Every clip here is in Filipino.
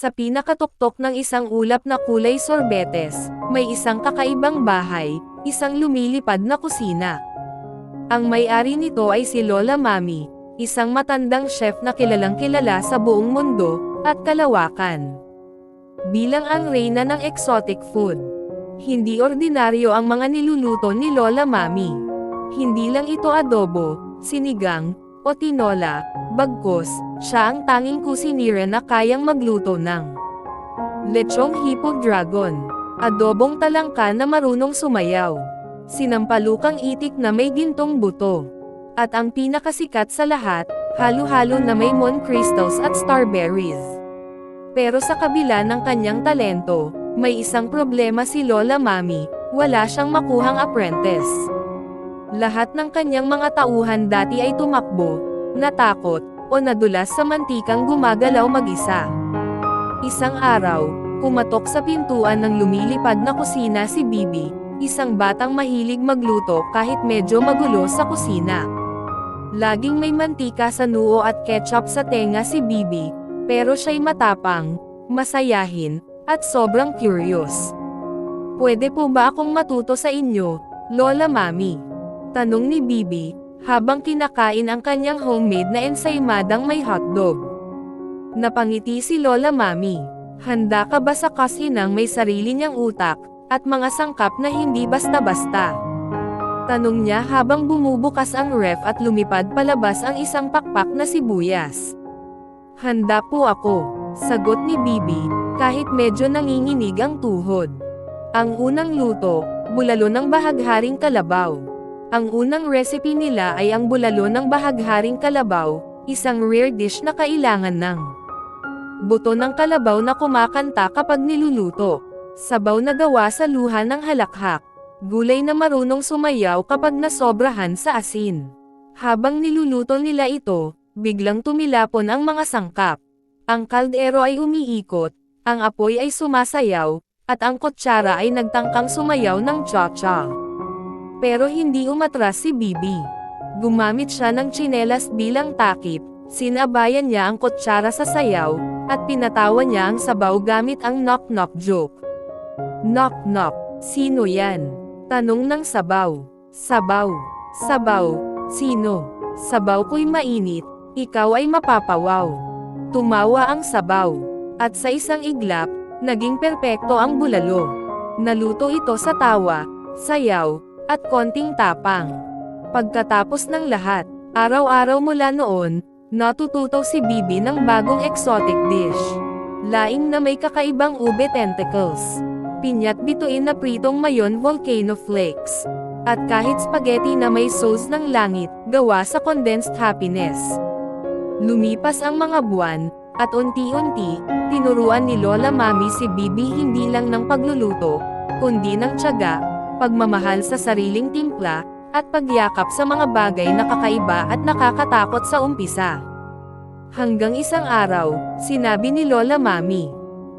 Sa pinakatuktok ng isang ulap na kulay sorbetes, may isang kakaibang bahay, isang lumilipad na kusina. Ang may-ari nito ay si Lola Mami, isang matandang chef na kilalang kilala sa buong mundo at kalawakan. Bilang ang reyna ng exotic food, hindi ordinaryo ang mga niluluto ni Lola Mami. Hindi lang ito adobo, sinigang, o tinola, bagkus, siya ang tanging kusinira na kayang magluto ng lechong hipog dragon, adobong talangka na marunong sumayaw, sinampalukang itik na may gintong buto, at ang pinakasikat sa lahat, halo-halo na may moon crystals at starberries. Pero sa kabila ng kanyang talento, may isang problema si Lola Mami, wala siyang makuhang apprentice. Lahat ng kanyang mga tauhan dati ay tumakbo, natakot, o nadulas sa mantikang gumagalaw mag-isa. Isang araw, kumatok sa pintuan ng lumilipad na kusina si Bibi, isang batang mahilig magluto kahit medyo magulo sa kusina. Laging may mantika sa noo at ketchup sa tenga si Bibi, pero siya'y matapang, masayahin, at sobrang curious. "Pwede po ba akong matuto sa inyo, Lola Mami?" tanong ni Bibi, habang kinakain ang kanyang homemade na ensaymadang may hotdog. Napangiti si Lola Mami. "Handa ka ba sa kusinang may sarili niyang utak, at mga sangkap na hindi basta-basta?" tanong niya habang bumubukas ang ref at lumipad palabas ang isang pakpak na sibuyas. "Handa po ako," sagot ni Bibi, kahit medyo nanginginig ang tuhod. Ang unang luto, bulalo ng bahagharing kalabaw. Ang unang recipe nila ay ang bulalo ng bahagharing kalabaw, isang rare dish na kailangan ng buto ng kalabaw na kumakanta kapag niluluto, sabaw na gawa sa luha ng halakhak, gulay na marunong sumayaw kapag nasobrahan sa asin. Habang niluluto nila ito, biglang tumilapon ang mga sangkap. Ang kaldero ay umiikot, ang apoy ay sumasayaw, at ang kutsara ay nagtangkang sumayaw ng cha-cha. Pero hindi umatras si Bibi. Gumamit siya ng tsinelas bilang takip, sinabayan niya ang kutsara sa sayaw, at pinatawa niya ang sabaw gamit ang knock-knock joke. "Knock-knock, sino yan?" tanong ng sabaw. "Sabaw. Sabaw, sino? Sabaw ko'y mainit, ikaw ay mapapawaw." Tumawa ang sabaw. At sa isang iglap, naging perpekto ang bulalo. Naluto ito sa tawa, sayaw, at konting tapang. Pagkatapos ng lahat, araw-araw mula noon, natututo si Bibi ng bagong exotic dish. Laing na may kakaibang ube tentacles, pinyat bituin na pritong mayon volcano flakes, at kahit spaghetti na may sauce ng langit, gawa sa condensed happiness. Lumipas ang mga buwan, at unti-unti, tinuruan ni Lola Mami si Bibi hindi lang ng pagluluto, kundi ng tiyaga, pagmamahal sa sariling timpla, at pagyakap sa mga bagay na kakaiba at nakakatakot sa umpisa. Hanggang isang araw, sinabi ni Lola Mami,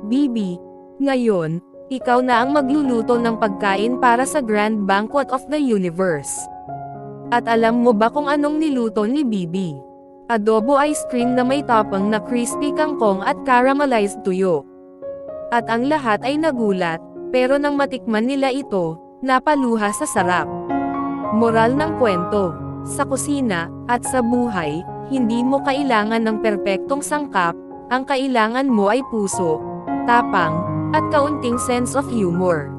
"Bibi, ngayon, ikaw na ang magluluto ng pagkain para sa Grand Banquet of the Universe." At alam mo ba kung anong niluto ni Bibi? Adobo ice cream na may topping na crispy kangkong at caramelized tuyo. At ang lahat ay nagulat, pero nang matikman nila ito, napaluha sa sarap. Moral ng kwento, sa kusina, at sa buhay, hindi mo kailangan ng perpektong sangkap, ang kailangan mo ay puso, tapang, at kaunting sense of humor.